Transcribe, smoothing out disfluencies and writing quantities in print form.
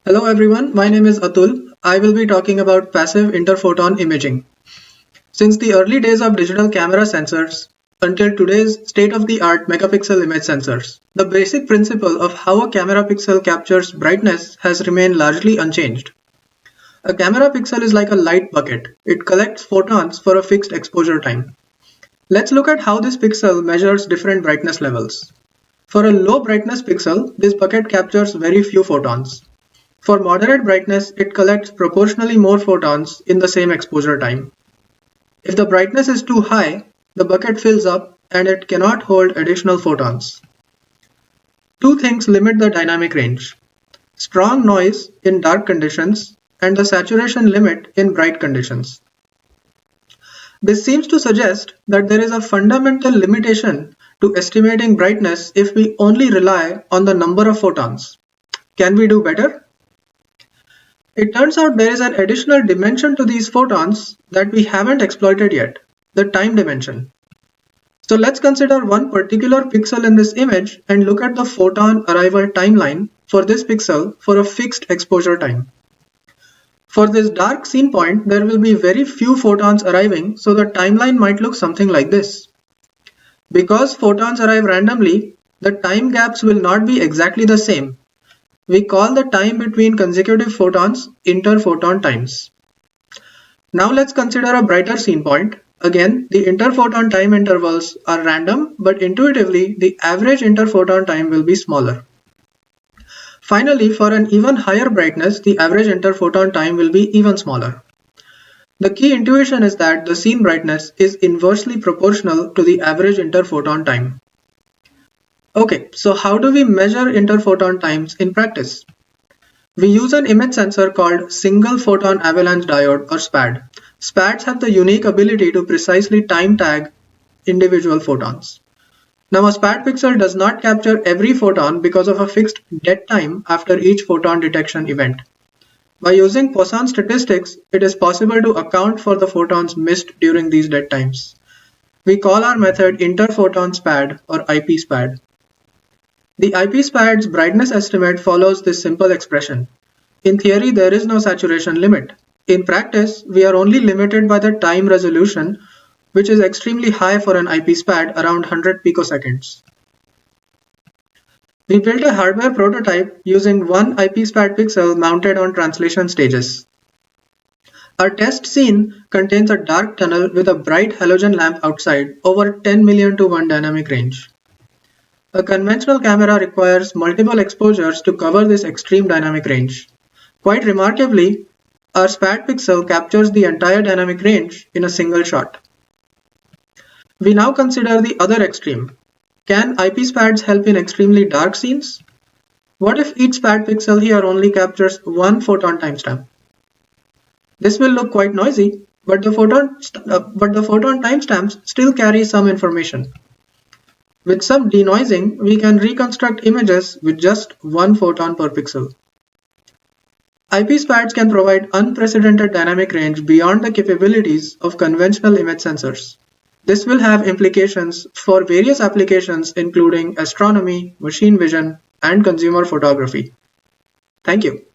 Hello everyone, my name is Atul. I will be talking about passive interphoton imaging. Since the early days of digital camera sensors until today's state-of-the-art megapixel image sensors, the basic principle of how a camera pixel captures brightness has remained largely unchanged. A camera pixel is like a light bucket. It collects photons for a fixed exposure time. Let's look at how this pixel measures different brightness levels. For a low brightness pixel, this bucket captures very few photons. For moderate brightness, it collects proportionally more photons in the same exposure time. If the brightness is too high, the bucket fills up and it cannot hold additional photons. Two things limit the dynamic range: strong noise in dark conditions and the saturation limit in bright conditions. This seems to suggest that there is a fundamental limitation to estimating brightness if we only rely on the number of photons. Can we do better? It turns out there is an additional dimension to these photons that we haven't exploited yet, the time dimension. So let's consider one particular pixel in this image and look at the photon arrival timeline for this pixel for a fixed exposure time. For this dark scene point, there will be very few photons arriving, so the timeline might look something like this. Because photons arrive randomly, the time gaps will not be exactly the same. We call the time between consecutive photons interphoton times. Now let's consider a brighter scene point. Again, the interphoton time intervals are random, but intuitively the average interphoton time will be smaller. Finally, for an even higher brightness, the average interphoton time will be even smaller. The key intuition is that the scene brightness is inversely proportional to the average interphoton time. Okay, so how do we measure interphoton times in practice? We use an image sensor called Single Photon Avalanche Diode or SPAD. SPADs have the unique ability to precisely time tag individual photons. Now a SPAD pixel does not capture every photon because of a fixed dead time after each photon detection event. By using Poisson statistics, it is possible to account for the photons missed during these dead times. We call our method interphoton SPAD or IP SPAD. The IP SPAD's brightness estimate follows this simple expression. In theory, there is no saturation limit. In practice, we are only limited by the time resolution, which is extremely high for an IP SPAD, around 100 picoseconds. We built a hardware prototype using one IP SPAD pixel mounted on translation stages. Our test scene contains a dark tunnel with a bright halogen lamp outside, over 10 million to 1 dynamic range. A conventional camera requires multiple exposures to cover this extreme dynamic range. Quite remarkably, our SPAD pixel captures the entire dynamic range in a single shot. We now consider the other extreme. Can IP SPADs help in extremely dark scenes? What if each SPAD pixel here only captures one photon timestamp? This will look quite noisy, but the photon timestamps still carry some information. With some denoising, we can reconstruct images with just one photon per pixel. IP SPADs can provide unprecedented dynamic range beyond the capabilities of conventional image sensors. This will have implications for various applications including astronomy, machine vision, and consumer photography. Thank you.